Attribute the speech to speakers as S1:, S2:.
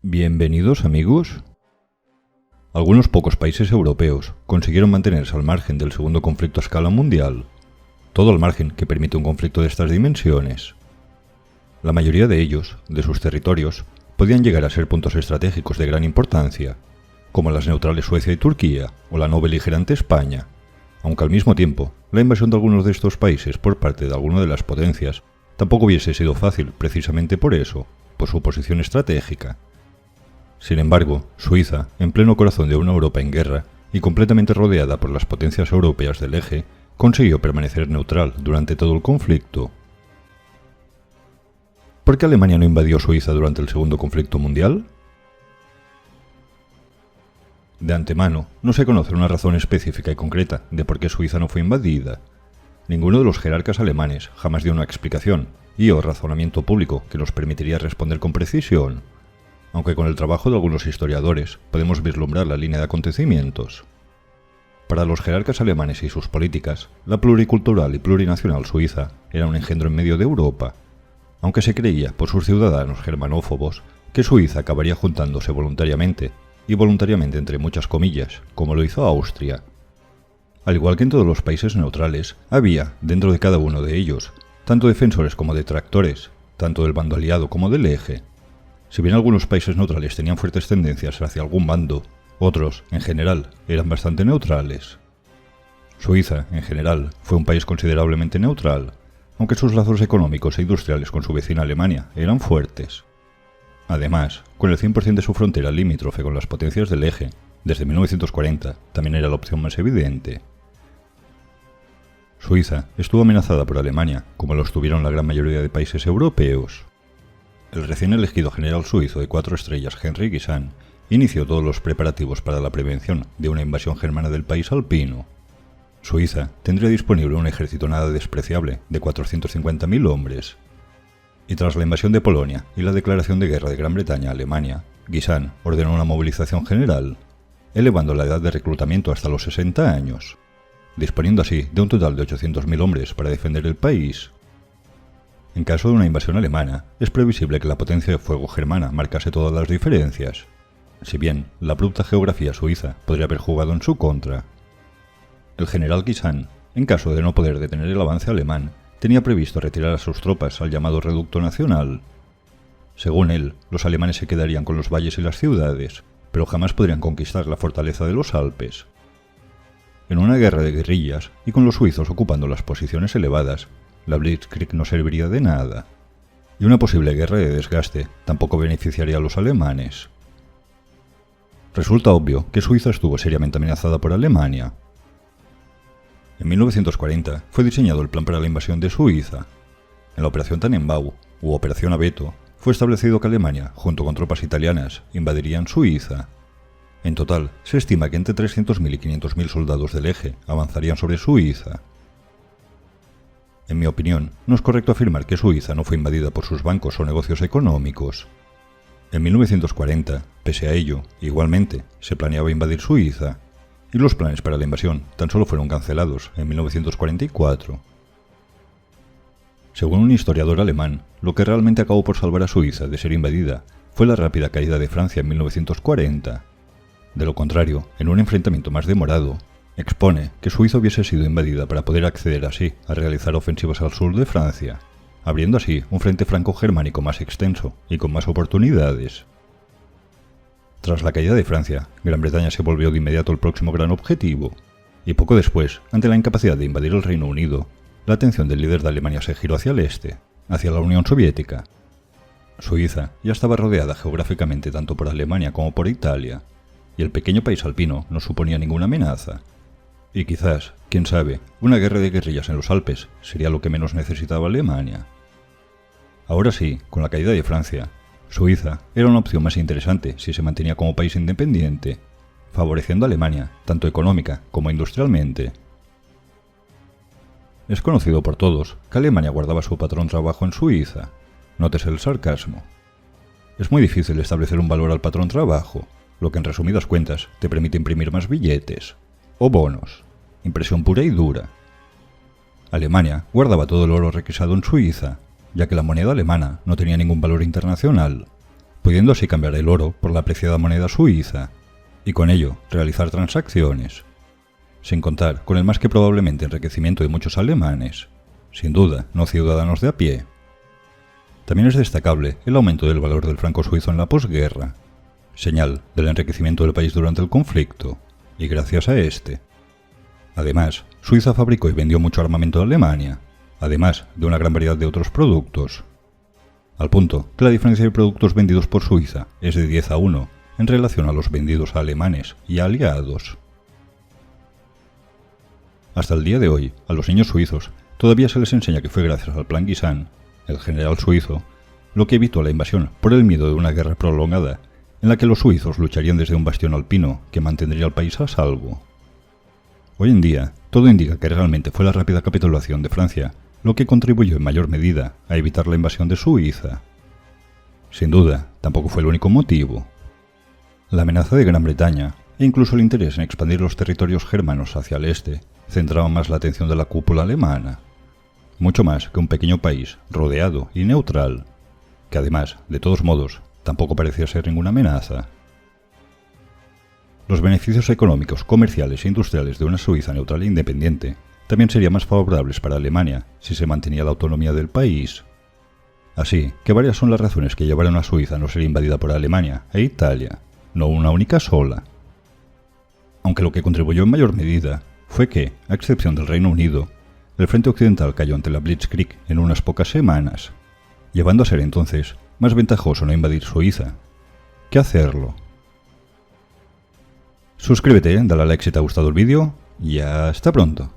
S1: Bienvenidos, amigos. Algunos pocos países europeos consiguieron mantenerse al margen del segundo conflicto a escala mundial, todo al margen que permite un conflicto de estas dimensiones. La mayoría de ellos, de sus territorios, podían llegar a ser puntos estratégicos de gran importancia, como las neutrales Suecia y Turquía o la no beligerante España, aunque al mismo tiempo la invasión de algunos de estos países por parte de alguna de las potencias tampoco hubiese sido fácil precisamente por eso, por su posición estratégica. Sin embargo, Suiza, en pleno corazón de una Europa en guerra y completamente rodeada por las potencias europeas del eje, consiguió permanecer neutral durante todo el conflicto. ¿Por qué Alemania no invadió Suiza durante el segundo conflicto mundial? De antemano, no se conoce una razón específica y concreta de por qué Suiza no fue invadida. Ninguno de los jerarcas alemanes jamás dio una explicación y o razonamiento público que nos permitiría responder con precisión, aunque con el trabajo de algunos historiadores podemos vislumbrar la línea de acontecimientos. Para los jerarcas alemanes y sus políticas, la pluricultural y plurinacional Suiza era un engendro en medio de Europa, aunque se creía por sus ciudadanos germanófobos que Suiza acabaría juntándose voluntariamente, y voluntariamente entre muchas comillas, como lo hizo Austria. Al igual que en todos los países neutrales, había, dentro de cada uno de ellos, tanto defensores como detractores, tanto del bando aliado como del eje. Si bien algunos países neutrales tenían fuertes tendencias hacia algún bando, otros, en general, eran bastante neutrales. Suiza, en general, fue un país considerablemente neutral, aunque sus lazos económicos e industriales con su vecina Alemania eran fuertes. Además, con el 100% de su frontera limítrofe con las potencias del eje, desde 1940, también era la opción más evidente. Suiza estuvo amenazada por Alemania, como lo estuvieron la gran mayoría de países europeos. El recién elegido general suizo de 4 estrellas Henry Guisan inició todos los preparativos para la prevención de una invasión germana del país alpino. Suiza tendría disponible un ejército nada despreciable de 450.000 hombres. Y tras la invasión de Polonia y la declaración de guerra de Gran Bretaña a Alemania, Guisan ordenó una movilización general, elevando la edad de reclutamiento hasta los 60 años, disponiendo así de un total de 800.000 hombres para defender el país. En caso de una invasión alemana, es previsible que la potencia de fuego germana marcase todas las diferencias, si bien la abrupta geografía suiza podría haber jugado en su contra. El general Guisan, en caso de no poder detener el avance alemán, tenía previsto retirar a sus tropas al llamado Reducto Nacional. Según él, los alemanes se quedarían con los valles y las ciudades, pero jamás podrían conquistar la fortaleza de los Alpes. En una guerra de guerrillas, y con los suizos ocupando las posiciones elevadas, la Blitzkrieg no serviría de nada, y una posible guerra de desgaste tampoco beneficiaría a los alemanes. Resulta obvio que Suiza estuvo seriamente amenazada por Alemania. En 1940 fue diseñado el plan para la invasión de Suiza. En la Operación Tannenbaum, u Operación Abeto, fue establecido que Alemania, junto con tropas italianas, invadirían Suiza. En total, se estima que entre 300.000 y 500.000 soldados del eje avanzarían sobre Suiza. En mi opinión, no es correcto afirmar que Suiza no fue invadida por sus bancos o negocios económicos. En 1940, pese a ello, igualmente, se planeaba invadir Suiza, y los planes para la invasión tan solo fueron cancelados en 1944. Según un historiador alemán, lo que realmente acabó por salvar a Suiza de ser invadida fue la rápida caída de Francia en 1940. De lo contrario, en un enfrentamiento más demorado, expone que Suiza hubiese sido invadida para poder acceder así a realizar ofensivas al sur de Francia, abriendo así un frente franco-germánico más extenso y con más oportunidades. Tras la caída de Francia, Gran Bretaña se volvió de inmediato el próximo gran objetivo, y poco después, ante la incapacidad de invadir el Reino Unido, la atención del líder de Alemania se giró hacia el este, hacia la Unión Soviética. Suiza ya estaba rodeada geográficamente tanto por Alemania como por Italia, y el pequeño país alpino no suponía ninguna amenaza. Y quizás, quién sabe, una guerra de guerrillas en los Alpes sería lo que menos necesitaba Alemania. Ahora sí, con la caída de Francia, Suiza era una opción más interesante si se mantenía como país independiente, favoreciendo a Alemania, tanto económica como industrialmente. Es conocido por todos que Alemania guardaba su patrón trabajo en Suiza. Nótese el sarcasmo. Es muy difícil establecer un valor al patrón trabajo, lo que en resumidas cuentas te permite imprimir más billetes, o bonos, impresión pura y dura. Alemania guardaba todo el oro requisado en Suiza, ya que la moneda alemana no tenía ningún valor internacional, pudiendo así cambiar el oro por la apreciada moneda suiza, y con ello realizar transacciones, sin contar con el más que probablemente enriquecimiento de muchos alemanes, sin duda no ciudadanos de a pie. También es destacable el aumento del valor del franco suizo en la posguerra, señal del enriquecimiento del país durante el conflicto, y gracias a este. Además, Suiza fabricó y vendió mucho armamento a Alemania, además de una gran variedad de otros productos, al punto que la diferencia de productos vendidos por Suiza es de 10-1 en relación a los vendidos a alemanes y a aliados. Hasta el día de hoy, a los niños suizos todavía se les enseña que fue gracias al Plan Guisan, el general suizo, lo que evitó la invasión por el miedo de una guerra prolongada, en la que los suizos lucharían desde un bastión alpino que mantendría al país a salvo. Hoy en día, todo indica que realmente fue la rápida capitulación de Francia lo que contribuyó en mayor medida a evitar la invasión de Suiza. Sin duda, tampoco fue el único motivo. La amenaza de Gran Bretaña, e incluso el interés en expandir los territorios germanos hacia el este, centraba más la atención de la cúpula alemana, mucho más que un pequeño país rodeado y neutral, que además, de todos modos, tampoco parecía ser ninguna amenaza. Los beneficios económicos, comerciales e industriales de una Suiza neutral e independiente también serían más favorables para Alemania si se mantenía la autonomía del país. Así que varias son las razones que llevaron a Suiza a no ser invadida por Alemania e Italia, no una única sola. Aunque lo que contribuyó en mayor medida fue que, a excepción del Reino Unido, el frente occidental cayó ante la Blitzkrieg en unas pocas semanas, llevando a ser entonces más ventajoso no invadir Suiza que hacerlo. Suscríbete, dale a like si te ha gustado el vídeo y hasta pronto.